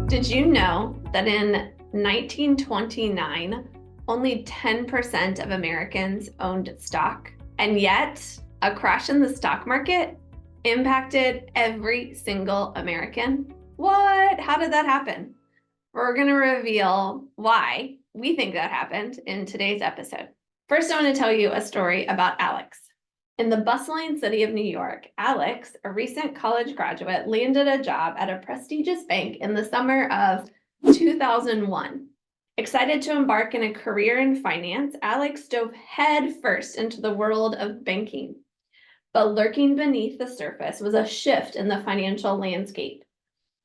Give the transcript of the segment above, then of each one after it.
Did you know that in 1929, only 10% of Americans owned stock? And yet, a crash in the stock market impacted every single American? What? How did that happen? We're going to reveal why we think that happened in today's episode. First, I want to tell you a story about Alex. In the bustling city of New York, Alex, a recent college graduate, landed a job at a prestigious bank in the summer of 2001. Excited to embark in a career in finance, Alex dove headfirst into the world of banking. But lurking beneath the surface was a shift in the financial landscape.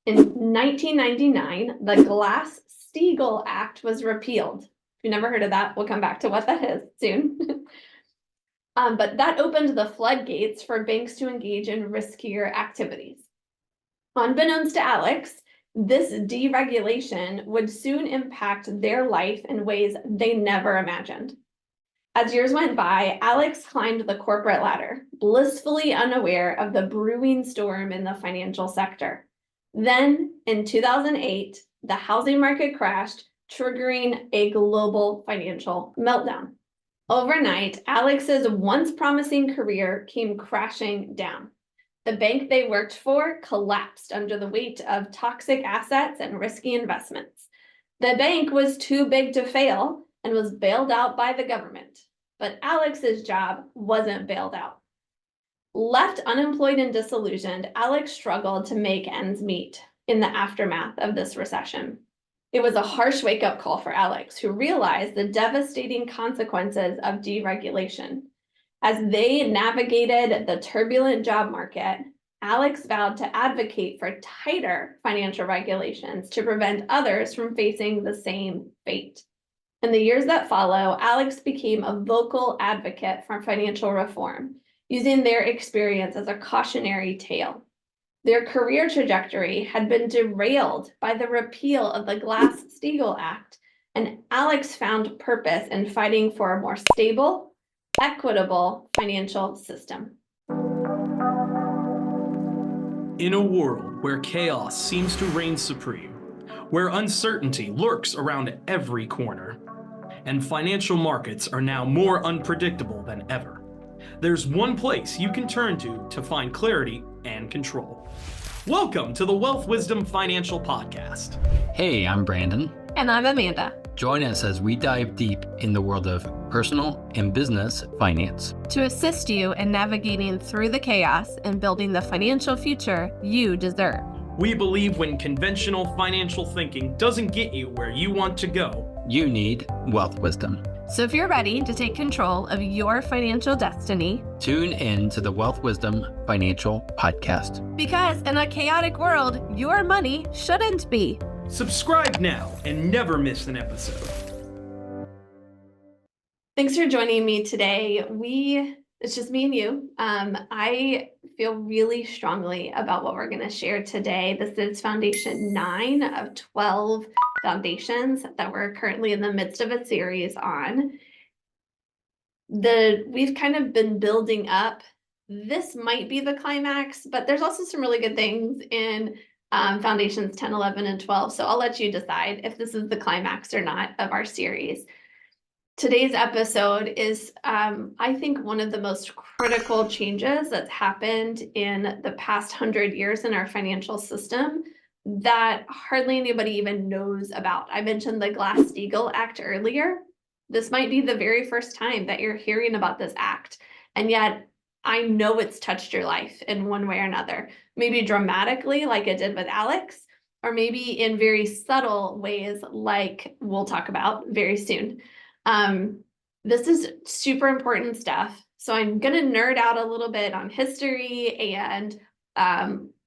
In 1999, the Glass-Steagall Act was repealed. If you never heard of that, we'll come back to what that is soon. But that opened the floodgates for banks to engage in riskier activities. Unbeknownst to Alex, this deregulation would soon impact their life in ways they never imagined. As years went by, Alex climbed the corporate ladder, blissfully unaware of the brewing storm in the financial sector. Then, in 2008, the housing market crashed, triggering a global financial meltdown. Overnight, Alex's once promising career came crashing down. The bank they worked for collapsed under the weight of toxic assets and risky investments. The bank was too big to fail and was bailed out by the government. But Alex's job wasn't bailed out. Left unemployed and disillusioned, Alex struggled to make ends meet in the aftermath of this recession. It was a harsh wake-up call for Alex, who realized the devastating consequences of deregulation. As they navigated the turbulent job market, Alex vowed to advocate for tighter financial regulations to prevent others from facing the same fate. In the years that follow, Alex became a vocal advocate for financial reform, using their experience as a cautionary tale. Their career trajectory had been derailed by the repeal of the Glass-Steagall Act, and Alex found purpose in fighting for a more stable, equitable financial system. In a world where chaos seems to reign supreme, where uncertainty lurks around every corner, and financial markets are now more unpredictable than ever, there's one place you can turn to find clarity and control. Welcome to the Wealth Wisdom Financial Podcast. Hey, I'm Brandon. And I'm Amanda. Join us as we dive deep in the world of personal and business finance to assist you in navigating through the chaos and building the financial future you deserve. We believe when conventional financial thinking doesn't get you where you want to go, you need wealth wisdom. So if you're ready to take control of your financial destiny, tune in to the Wealth Wisdom Financial Podcast. Because in a chaotic world, your money shouldn't be. Subscribe now and never miss an episode. Thanks for joining me today. It's just me and you. I feel really strongly about what we're going to share today. This is Foundation 9 of 12 foundations that we're currently in the midst of a series on. We've kind of been building up. This might be the climax, but there's also some really good things in Foundations 10, 11, and 12. So I'll let you decide if this is the climax or not of our series. Today's episode is, I think, one of the most critical changes that's happened in the past 100 years in our financial system that hardly anybody even knows about. I mentioned the Glass-Steagall Act earlier. This might be the very first time that you're hearing about this act, and yet I know it's touched your life in one way or another, maybe dramatically like it did with Alex, or maybe in very subtle ways like we'll talk about very soon. This is super important stuff. So I'm going to nerd out a little bit on history and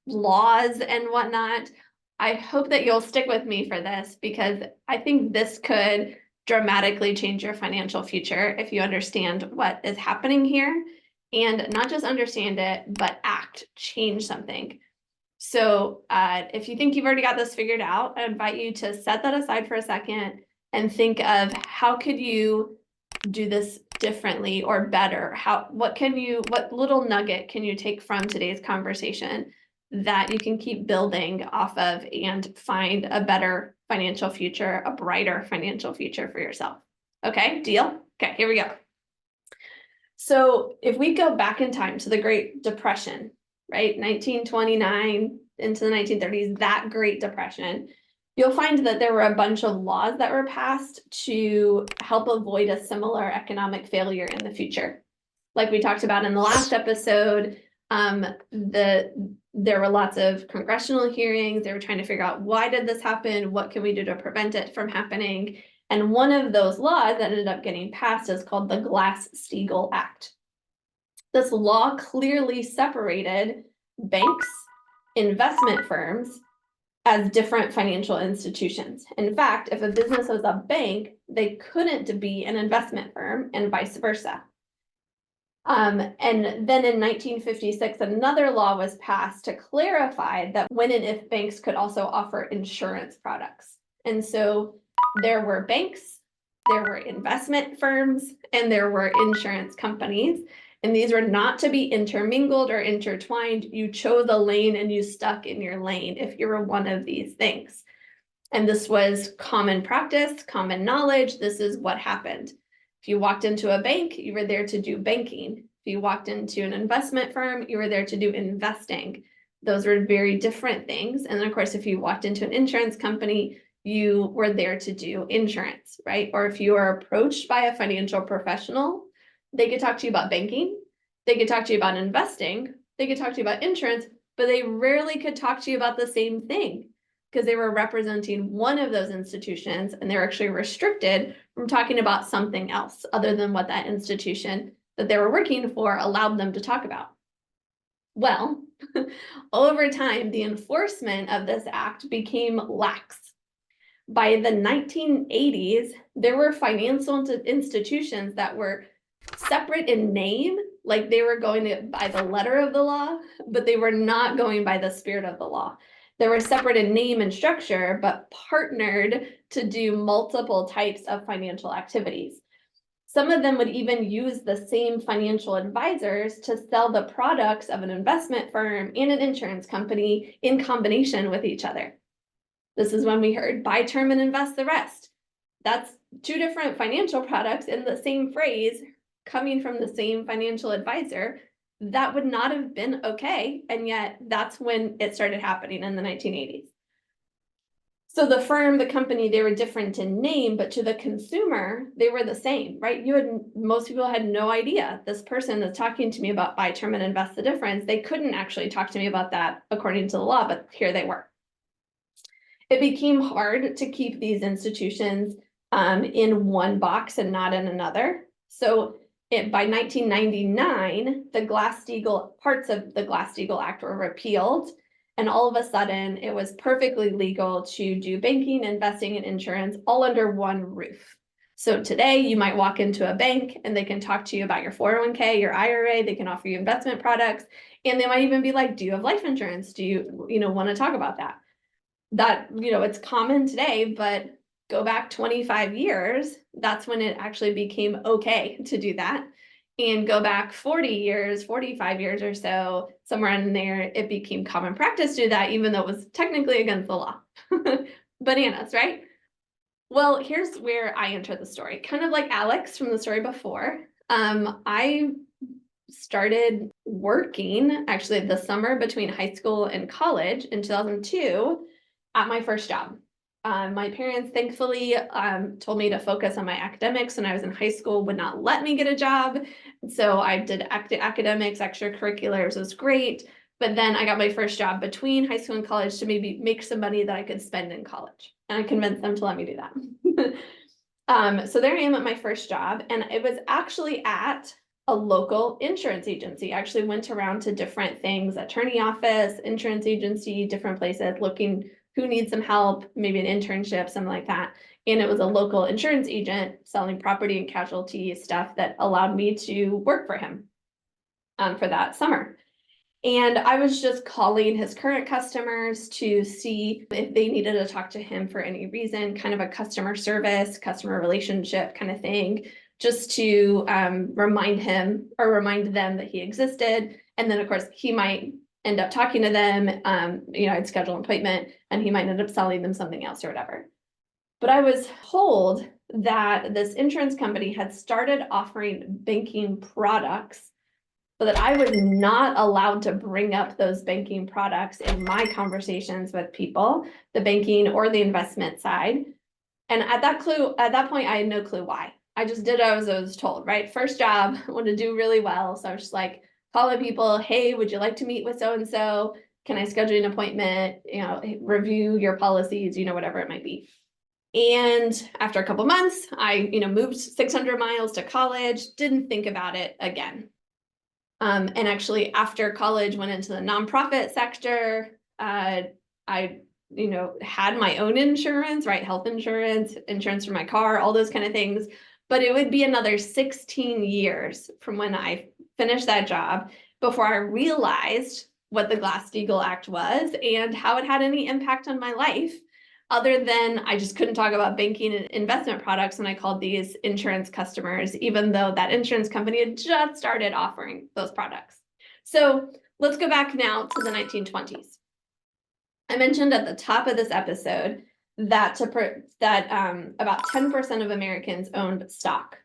laws and whatnot. I hope that you'll stick with me for this because I think this could dramatically change your financial future if you understand what is happening here, and not just understand it, but change something. So if you think you've already got this figured out, I invite you to set that aside for a second and think of how could you do this differently or better? What little nugget can you take from today's conversation that you can keep building off of and find a better financial future, a brighter financial future for yourself. Okay, deal? Okay, here we go. So if we go back in time to the Great Depression, right, 1929 into the 1930s, that Great Depression, you'll find that there were a bunch of laws that were passed to help avoid a similar economic failure in the future. Like we talked about in the last episode, there were lots of congressional hearings. They were trying to figure out, why did this happen? What can we do to prevent it from happening? And one of those laws that ended up getting passed is called the Glass-Steagall Act. This law clearly separated banks, investment firms, as different financial institutions. In fact, if a business was a bank, they couldn't be an investment firm, and vice versa. And then in 1956, another law was passed to clarify that when and if banks could also offer insurance products. And so there were banks, there were investment firms, and there were insurance companies. And these were not to be intermingled or intertwined. You chose a lane and you stuck in your lane if you were one of these things. And this was common practice, common knowledge. This is what happened. If you walked into a bank, you were there to do banking. If you walked into an investment firm, you were there to do investing. Those were very different things. And then of course, if you walked into an insurance company, you were there to do insurance, right? Or if you are approached by a financial professional, they could talk to you about banking, they could talk to you about investing, they could talk to you about insurance, but they rarely could talk to you about the same thing because they were representing one of those institutions and they're actually restricted from talking about something else other than what that institution that they were working for allowed them to talk about. Well, over time, the enforcement of this act became lax. By the 1980s, there were financial institutions that were separate in name, like they were going by the letter of the law, but they were not going by the spirit of the law. They were separate in name and structure, but partnered to do multiple types of financial activities. Some of them would even use the same financial advisors to sell the products of an investment firm and an insurance company in combination with each other. This is when we heard buy term and invest the rest. That's two different financial products in the same phrase coming from the same financial advisor. That would not have been okay. And yet that's when it started happening in the 1980s. So the firm, the company, they were different in name, but to the consumer, they were the same, right? Most people had no idea this person is talking to me about buy term and invest the difference. They couldn't actually talk to me about that according to the law, but here they were. It became hard to keep these institutions in one box and not in another. So by 1999, the Glass-Steagall, parts of the Glass-Steagall Act were repealed. And all of a sudden, it was perfectly legal to do banking, investing, and insurance all under one roof. So today, you might walk into a bank and they can talk to you about your 401k, your IRA, they can offer you investment products, and they might even be like, do you have life insurance? Do you want to talk about that? That, it's common today, but go back 25 years, that's when it actually became okay to do that. And go back 40 years, 45 years or so, somewhere in there, it became common practice to do that, even though it was technically against the law. Bananas, right? Well, here's where I enter the story. Kind of like Alex from the story before. I started working actually the summer between high school and college in 2002 at my first job. My parents thankfully told me to focus on my academics when I was in high school, would not let me get a job. So I did academics, extracurriculars, it was great. But then I got my first job between high school and college to maybe make some money that I could spend in college. And I convinced them to let me do that. So there I am at my first job. And it was actually at a local insurance agency. I actually went around to different things, attorney office, insurance agency, different places looking who needs some help, maybe an internship, something like that. And it was a local insurance agent selling property and casualty stuff that allowed me to work for him for that summer. And I was just calling his current customers to see if they needed to talk to him for any reason, kind of a customer service, customer relationship kind of thing, just to remind him or remind them that he existed. And then of course he might end up talking to them. I'd schedule an appointment and he might end up selling them something else or whatever. But I was told that this insurance company had started offering banking products, but that I was not allowed to bring up those banking products in my conversations with people, the banking or the investment side. And at that point, I had no clue why. I just did as I was told, right? First job, I wanted to do really well. So I was just like calling people, hey, would you like to meet with so-and-so? Can I schedule an appointment? Review your policies, whatever it might be. And after a couple of months, I, moved 600 miles to college, didn't think about it again. And actually after college, went into the nonprofit sector. I had my own insurance, right? Health insurance, insurance for my car, all those kind of things. But it would be another 16 years from when I finished that job before I realized what the Glass-Steagall Act was and how it had any impact on my life, other than I just couldn't talk about banking and investment products when I called these insurance customers, even though that insurance company had just started offering those products. So let's go back now to the 1920s. I mentioned at the top of this episode that about 10% of Americans owned stock.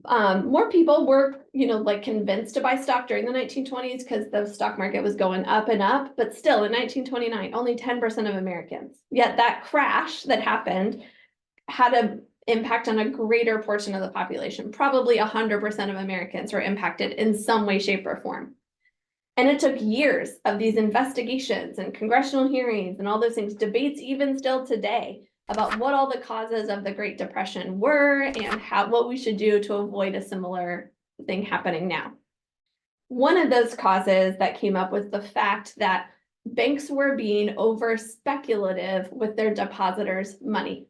More people were, convinced to buy stock during the 1920s because the stock market was going up and up, but still in 1929, only 10% of Americans. Yet that crash that happened had an impact on a greater portion of the population. Probably 100% of Americans were impacted in some way, shape, or form. And it took years of these investigations and congressional hearings and all those things, debates even still today, about what all the causes of the Great Depression were and what we should do to avoid a similar thing happening now. One of those causes that came up was the fact that banks were being over speculative with their depositors' money.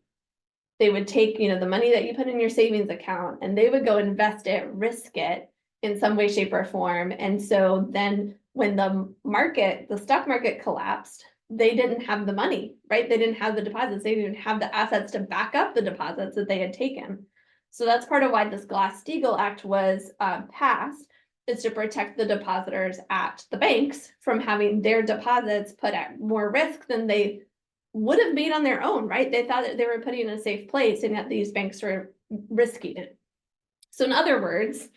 They would take, the money that you put in your savings account and they would go invest it, risk it in some way, shape, or form. And so then when the stock market collapsed, they didn't have the money, right? They didn't have the deposits. They didn't have the assets to back up the deposits that they had taken. So that's part of why this Glass-Steagall Act was passed, is to protect the depositors at the banks from having their deposits put at more risk than they would have made on their own, right? They thought that they were putting in a safe place and yet these banks were risking it. So in other words,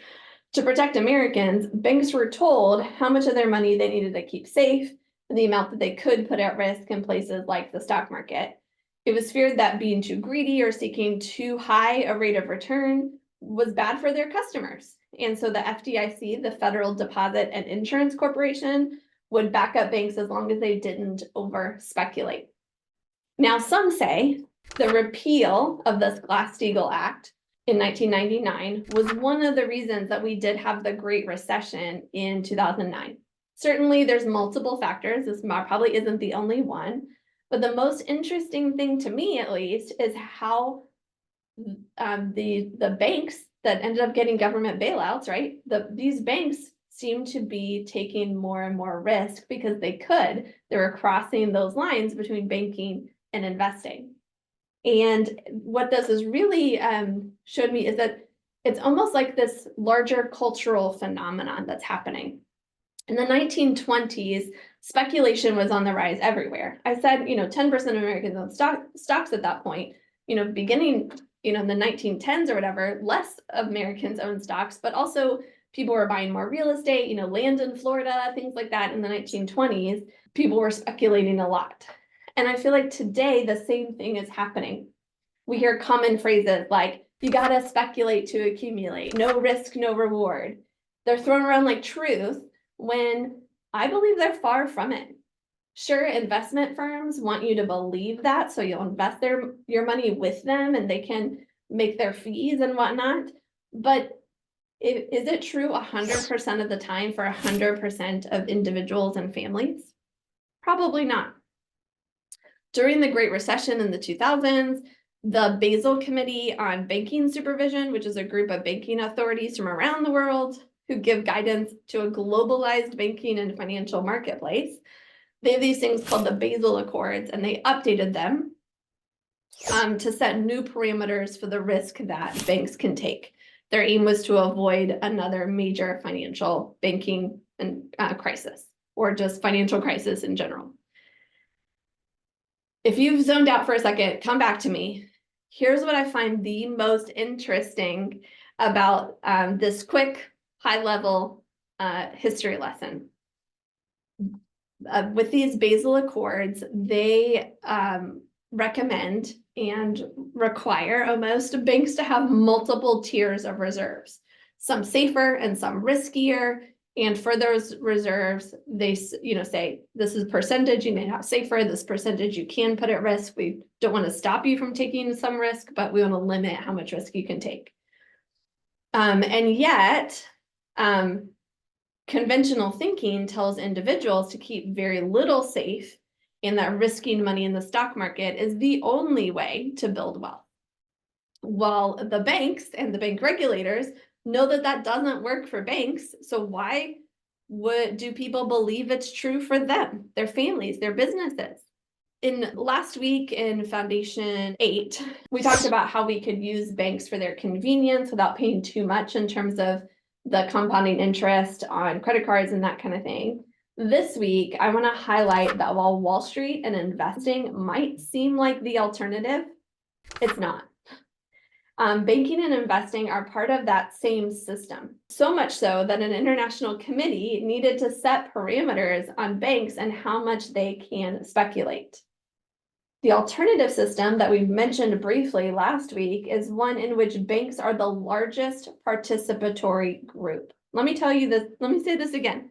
to protect Americans, banks were told how much of their money they needed to keep safe, the amount that they could put at risk in places like the stock market. It was feared that being too greedy or seeking too high a rate of return was bad for their customers. And so the FDIC, the Federal Deposit and Insurance Corporation, would back up banks as long as they didn't over speculate. Now, some say the repeal of this Glass-Steagall Act in 1999 was one of the reasons that we did have the Great Recession in 2009. Certainly, there's multiple factors. This probably isn't the only one. But the most interesting thing to me, at least, is how the banks that ended up getting government bailouts, right? These banks seem to be taking more and more risk because they could. They were crossing those lines between banking and investing. And what this has really showed me is that it's almost like this larger cultural phenomenon that's happening. In the 1920s, speculation was on the rise everywhere. I said, 10% of Americans owned stocks at that point. Beginning, in the 1910s or whatever, less Americans owned stocks, but also people were buying more real estate, land in Florida, things like that. In the 1920s, people were speculating a lot. And I feel like today the same thing is happening. We hear common phrases like, you gotta speculate to accumulate, no risk, no reward. They're thrown around like truth, when I believe they're far from it. Sure, investment firms want you to believe that, so you'll invest your money with them and they can make their fees and whatnot. But is it true 100% of the time for 100% of individuals and families? Probably not. During the Great Recession in the 2000s, the Basel Committee on Banking Supervision, which is a group of banking authorities from around the world who give guidance to a globalized banking and financial marketplace, they have these things called the Basel Accords, and they updated them to set new parameters for the risk that banks can take. Their aim was to avoid another major financial banking and crisis, or just financial crisis in general. If you've zoned out for a second, come back to me. Here's what I find the most interesting about this quick, high-level history lesson. With these Basel Accords, they recommend and require almost banks to have multiple tiers of reserves, some safer and some riskier. And for those reserves, they say this is percentage you may have safer, this percentage you can put at risk. We don't want to stop you from taking some risk, but we want to limit how much risk you can take. And yet, conventional thinking tells individuals to keep very little safe, and that risking money in the stock market is the only way to build wealth. While the banks and the bank regulators know that that doesn't work for banks, so why do people believe it's true for them, their families, their businesses? In last week in Foundation 8, we talked about how we could use banks for their convenience without paying too much in terms of the compounding interest on credit cards and that kind of thing. This week, I want to highlight that while Wall Street and investing might seem like the alternative, it's not. Banking and investing are part of that same system. So much so that an international committee needed to set parameters on banks and how much they can speculate. The alternative system that we mentioned briefly last week is one in which banks are the largest participatory group. Let me tell you this, let me say this again.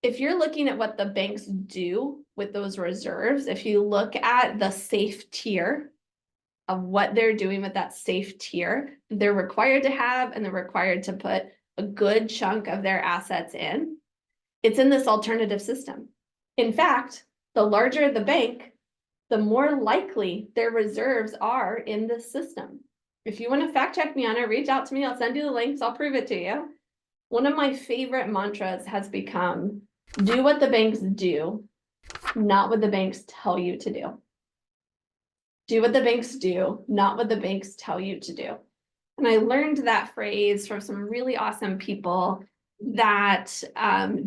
If you're looking at what the banks do with those reserves, if you look at the safe tier of what they're doing with that safe tier, they're required to have, and they're required to put a good chunk of their assets in, it's in this alternative system. In fact, the larger the bank, the more likely their reserves are in this system. If you want to fact check me on it, reach out to me. I'll send you the links. I'll prove it to you. One of my favorite mantras has become, do what the banks do, not what the banks tell you to do. Do what the banks do, not what the banks tell you to do. And I learned that phrase from some really awesome people that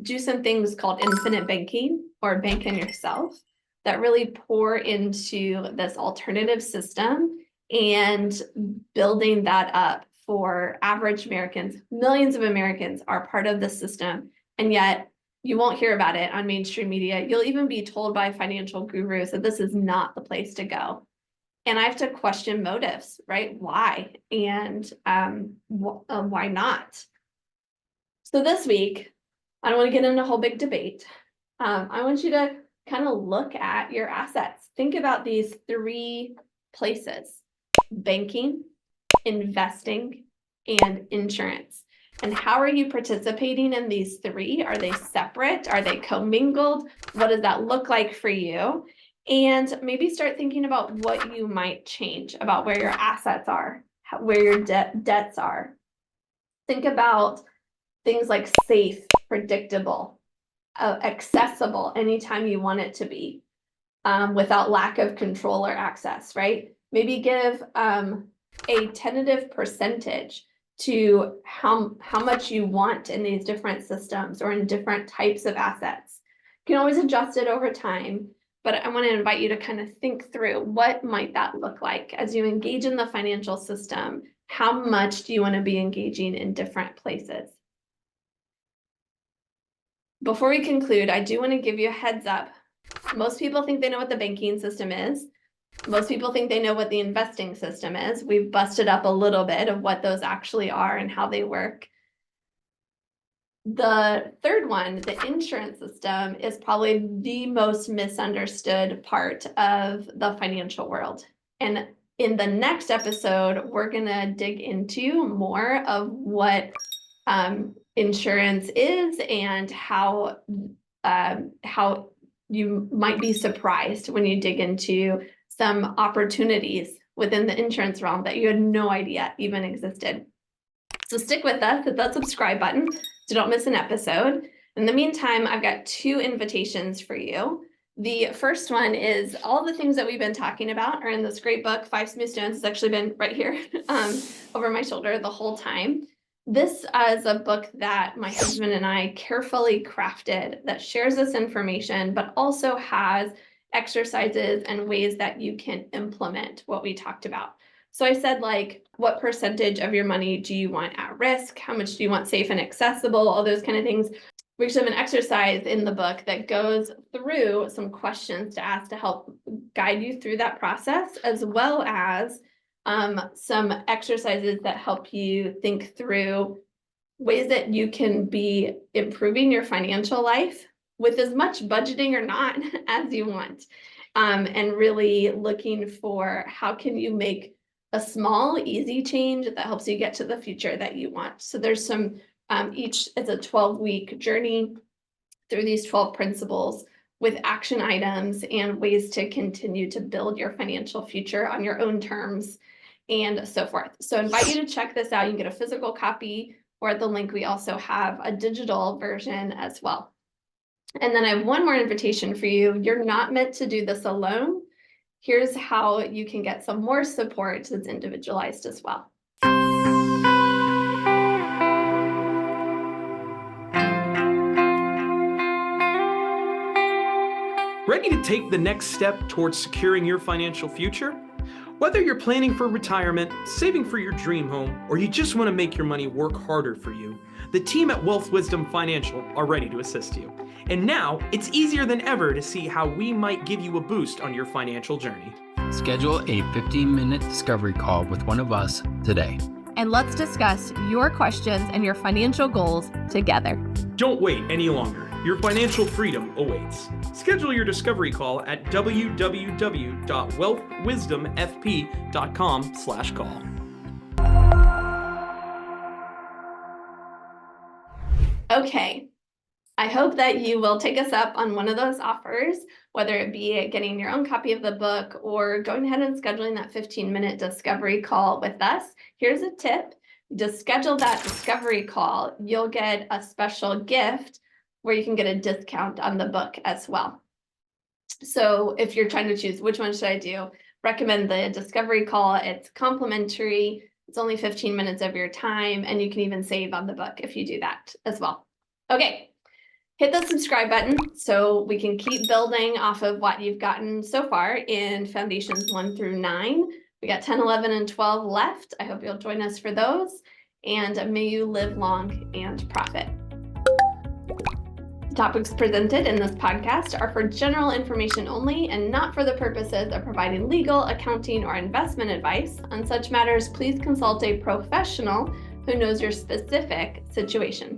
do some things called infinite banking, or bank on yourself, that really pour into this alternative system and building that up for average Americans. Millions of Americans are part of the system, and yet you won't hear about it on mainstream media. You'll even be told by financial gurus that this is not the place to go. And I have to question motives, right? Why? And why not? So this week, I don't want to get into a whole big debate. I want you to kind of look at your assets. Think about these three places: banking, investing, and insurance. And how are you participating in these three? Are they separate? Are they commingled? What does that look like for you? And maybe start thinking about what you might change about where your assets are, where your debts are. Think about things like safe, predictable, accessible anytime you want it to be, without lack of control or access, right? Maybe give a tentative percentage to how much you want in these different systems or in different types of assets. You can always adjust it over time, but I want to invite you to kind of think through, what might that look like as you engage in the financial system? How much do you want to be engaging in different places? Before we conclude, I do want to give you a heads up. Most people think they know what the banking system is. Most people think they know what the investing system is. We've busted up a little bit of what those actually are and how they work. The third one, the insurance system, is probably the most misunderstood part of the financial world. And in the next episode, we're going to dig into more of what insurance is and how you might be surprised when you dig into some opportunities within the insurance realm that you had no idea even existed. So stick with us, hit that subscribe button so don't miss an episode. In the meantime, I've got two invitations for you. The first one is all the things that we've been talking about are in this great book, 5 Smooth Stones. It's actually been right here over my shoulder the whole time. This is a book that my husband and I carefully crafted that shares this information, but also has exercises and ways that you can implement what we talked about. So I said, like, what percentage of your money do you want at risk? How much do you want safe and accessible? All those kind of things. We actually have an exercise in the book that goes through some questions to ask to help guide you through that process, as well as some exercises that help you think through ways that you can be improving your financial life with as much budgeting or not as you want, and really looking for how can you make a small, easy change that helps you get to the future that you want. So there's some, each is a 12-week journey through these 12 principles with action items and ways to continue to build your financial future on your own terms and so forth. So I invite you to check this out. You can get a physical copy, or at the link, we also have a digital version as well. And then I have one more invitation for you. You're not meant to do this alone. Here's how you can get some more support that's individualized as well. Ready to take the next step towards securing your financial future? Whether you're planning for retirement, saving for your dream home, or you just want to make your money work harder for you, the team at Wealth Wisdom Financial are ready to assist you. And now, it's easier than ever to see how we might give you a boost on your financial journey. Schedule a 15-minute discovery call with one of us today. And let's discuss your questions and your financial goals together. Don't wait any longer. Your financial freedom awaits. Schedule your discovery call at www.wealthwisdomfp.com/call. Okay, I hope that you will take us up on one of those offers, whether it be getting your own copy of the book or going ahead and scheduling that 15-minute discovery call with us. Here's a tip. To schedule that discovery call, you'll get a special gift where you can get a discount on the book as well. So if you're trying to choose which one should I do, recommend the discovery call. It's complimentary. It's only 15 minutes of your time, and you can even save on the book if you do that as well. Okay, hit the subscribe button so we can keep building off of what you've gotten so far in Foundations 1 through 9. We got 10, 11, and 12 left. I hope you'll join us for those, and may you live long and profit. Topics presented in this podcast are for general information only and not for the purposes of providing legal, accounting, or investment advice. On such matters, please consult a professional who knows your specific situation.